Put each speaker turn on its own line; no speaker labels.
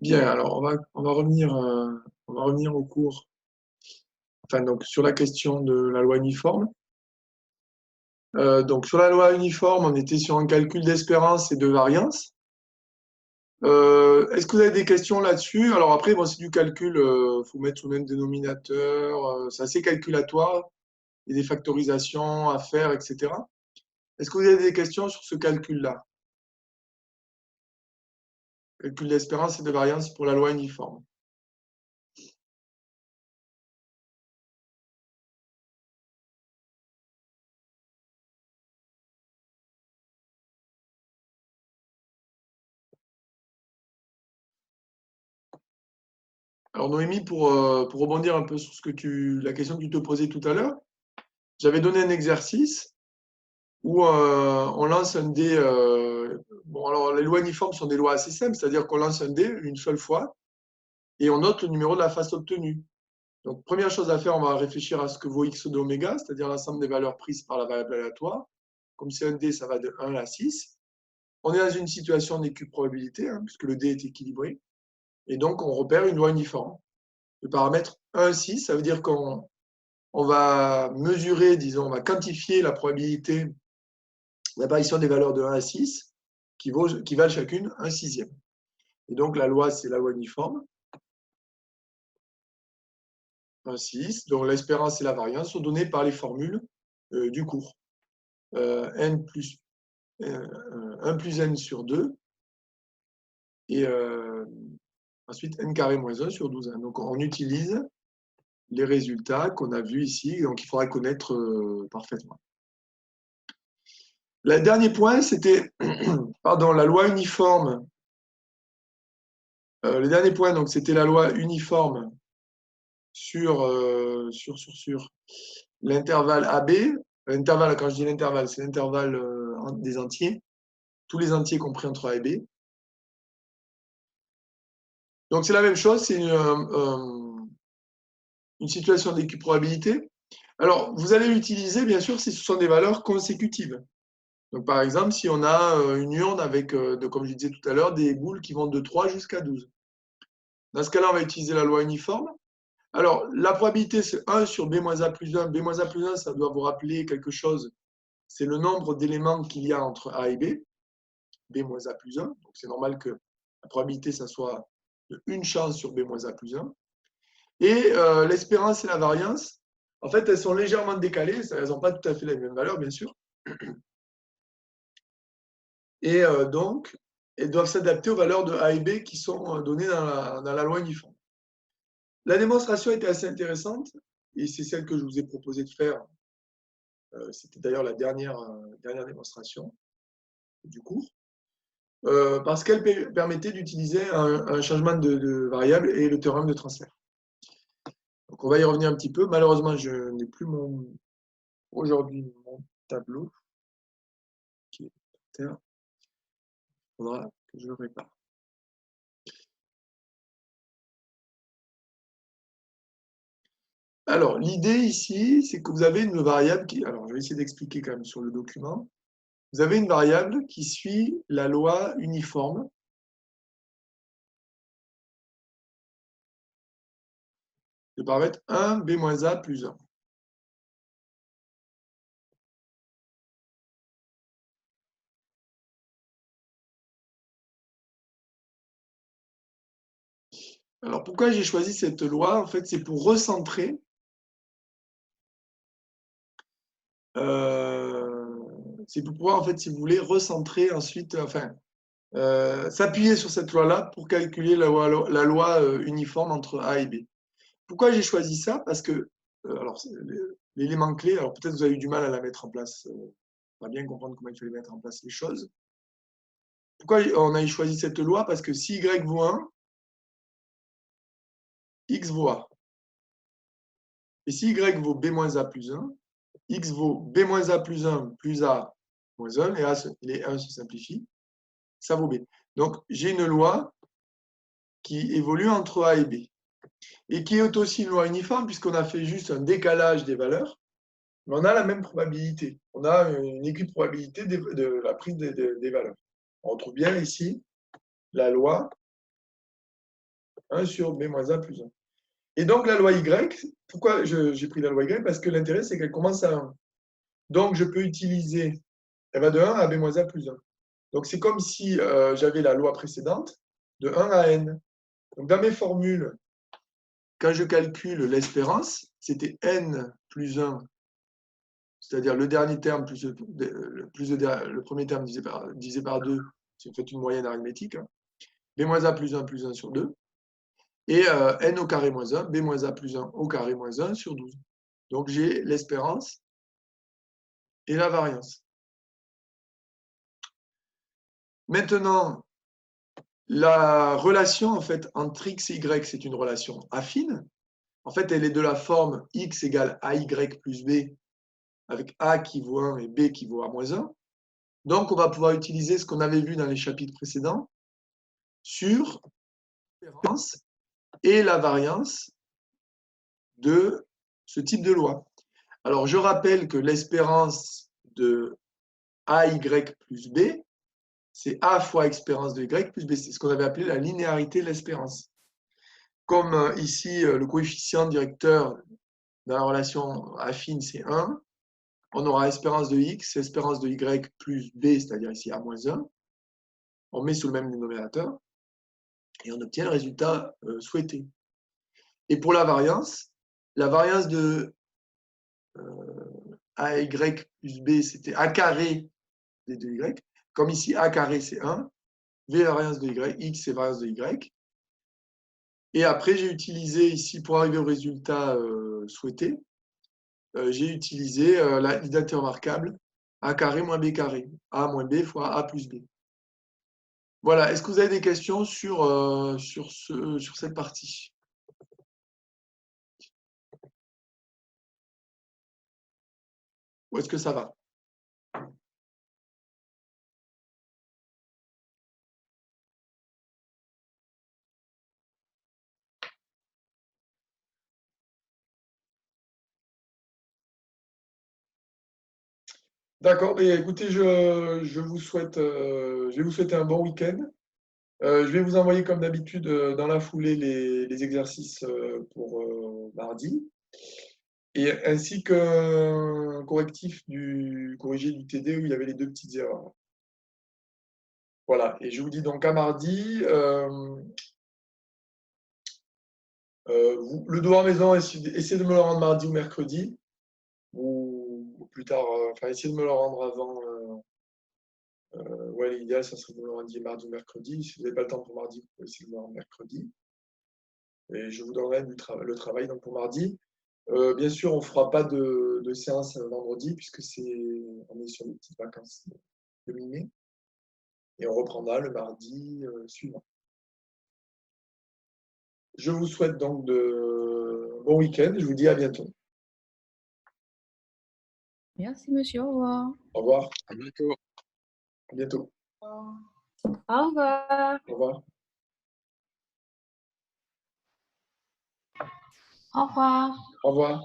Bien, alors on va revenir au cours, enfin donc sur la question de la loi uniforme. Donc sur la loi uniforme, on était sur un calcul d'espérance et de variance. Est-ce que vous avez des questions là-dessus? Alors après, bon, c'est du calcul, faut mettre sous le même dénominateur, c'est assez calculatoire, il y a des factorisations à faire, etc. Est-ce que vous avez des questions sur ce calcul-là? Calcul d'espérance et de variance pour la loi uniforme. Alors Noémie, pour rebondir un peu sur la question que tu te posais tout à l'heure, j'avais donné un exercice où on lance un dé. Bon, alors les lois uniformes sont des lois assez simples, c'est-à-dire qu'on lance un dé une seule fois et on note le numéro de la face obtenue. Donc, première chose à faire, on va réfléchir à ce que vaut x de oméga, c'est-à-dire l'ensemble des valeurs prises par la variable aléatoire. Comme c'est un dé, ça va de 1 à 6. On est dans une situation d'équiprobabilité, hein, puisque le dé est équilibré. Et donc, on repère une loi uniforme. Le paramètre 1, 6, ça veut dire qu'on va mesurer, disons, on va quantifier la probabilité l'apparition des valeurs de 1 à 6 qui valent chacune un sixième. Et donc la loi, c'est la loi uniforme. 1, 6, dont l'espérance et la variance sont données par les formules du cours. N plus 1 plus n sur 2 et ensuite n carré moins 1 sur 12. Donc on utilise les résultats qu'on a vus ici, donc il faudra connaître parfaitement. Le dernier point, c'était pardon, la loi uniforme. Le dernier point, donc, c'était la loi uniforme sur l'intervalle AB. L'intervalle, quand je dis l'intervalle, c'est l'intervalle des entiers, tous les entiers compris entre A et B. Donc c'est la même chose, c'est une situation d'équiprobabilité. Alors, vous allez l'utiliser, bien sûr, si ce sont des valeurs consécutives. Donc, par exemple, si on a une urne avec, comme je disais tout à l'heure, des boules qui vont de 3 jusqu'à 12. Dans ce cas-là, on va utiliser la loi uniforme. Alors, la probabilité, c'est 1 sur B moins A plus 1. B moins A plus 1, ça doit vous rappeler quelque chose. C'est le nombre d'éléments qu'il y a entre A et B. B moins A plus 1. Donc, c'est normal que la probabilité, ça soit de une chance sur B moins A plus 1. Et l'espérance et la variance, en fait, elles sont légèrement décalées. Elles n'ont pas tout à fait la même valeur, bien sûr. Et donc, elles doivent s'adapter aux valeurs de A et B qui sont données dans la loi uniforme. La démonstration était assez intéressante, et c'est celle que je vous ai proposé de faire. C'était d'ailleurs la dernière démonstration du cours, parce qu'elle permettait d'utiliser un changement de variable et le théorème de transfert. Donc on va y revenir un petit peu. Malheureusement, je n'ai plus aujourd'hui mon tableau qui est par terre. Il faudra que je le répare. Alors, l'idée ici, c'est que vous avez une variable qui... Alors, je vais essayer d'expliquer quand même sur le document. Vous avez une variable qui suit la loi uniforme. Le paramètre 1, B moins A plus 1. Alors, pourquoi j'ai choisi cette loi? En fait, c'est pour recentrer. C'est pour pouvoir, en fait, si vous voulez, recentrer ensuite, enfin, s'appuyer sur cette loi-là pour calculer la loi uniforme entre A et B. Pourquoi j'ai choisi ça? Parce que, alors, l'élément clé, alors peut-être vous avez eu du mal à la mettre en place, on va bien comprendre comment il fallait mettre en place les choses. Pourquoi on a choisi cette loi? Parce que si Y vaut 1, X vaut A. Et si Y vaut B moins A plus 1, X vaut B moins A plus 1 plus A moins 1, et A, les 1 se simplifient, ça vaut B. Donc, j'ai une loi qui évolue entre A et B. Et qui est aussi une loi uniforme, puisqu'on a fait juste un décalage des valeurs, mais on a la même probabilité. On a une équiprobabilité de la prise des valeurs. On retrouve bien ici la loi 1 sur B moins A plus 1. Et donc, la loi Y, pourquoi j'ai pris la loi Y? Parce que l'intérêt, c'est qu'elle commence à 1. Donc, je peux utiliser, elle va de 1 à B moins A plus 1. Donc, c'est comme si j'avais la loi précédente de 1 à N. Donc, dans mes formules, quand je calcule l'espérance, c'était N plus 1, c'est-à-dire le dernier terme plus le premier terme divisé par 2, si vous faites une moyenne arithmétique, hein. B moins A plus 1 sur 2. Et N au carré moins 1, B moins A plus 1 au carré moins 1 sur 12. Donc, j'ai l'espérance et la variance. Maintenant, la relation en fait, entre x et y, c'est une relation affine. En fait, elle est de la forme x égale AY plus B, avec A qui vaut 1 et B qui vaut A moins 1. Donc, on va pouvoir utiliser ce qu'on avait vu dans les chapitres précédents sur l'espérance et la variance de ce type de loi. Alors, je rappelle que l'espérance de AY plus B, c'est A fois espérance de Y plus B. C'est ce qu'on avait appelé la linéarité de l'espérance. Comme ici, le coefficient directeur dans la relation affine, c'est 1, on aura espérance de X, espérance de Y plus B, c'est-à-dire ici A moins 1. On met sous le même dénominateur et on obtient le résultat souhaité. Et pour la variance de AY plus B, c'était A carré des 2Y. Comme ici, A carré, c'est 1. V, la variance de Y. X, c'est variance de Y. Et après, j'ai utilisé ici, pour arriver au résultat souhaité, j'ai utilisé l'identité remarquable A carré moins B carré. A moins B fois A plus B. Voilà. Est-ce que vous avez des questions sur cette partie? Ou est-ce que ça va? D'accord. Et écoutez, je vais vous souhaiter un bon week-end. Je vais vous envoyer, comme d'habitude, dans la foulée, les exercices pour mardi, et ainsi qu'un correctif corrigé du TD où il y avait les 2 petites erreurs. Voilà. Et je vous dis donc à mardi. Le devoir maison, essayez de me le rendre mardi ou mercredi, ou plus tard, enfin, essayez de me le rendre avant. Ouais, l'idéal, ça serait de me le rendre mardi ou mercredi. Si vous n'avez pas le temps pour mardi, vous pouvez essayer de me le rendre mercredi. Et je vous donnerai le travail donc, pour mardi. Bien sûr, on ne fera pas de séance vendredi, puisque on est sur les petites vacances de mi-mai. Et on reprendra le mardi suivant. Je vous souhaite donc de bon week-end. Je vous dis à bientôt.
Merci, monsieur. Au revoir.
Au revoir.
À bientôt.
À bientôt.
Au revoir.
Au revoir.
Au revoir.
Au revoir.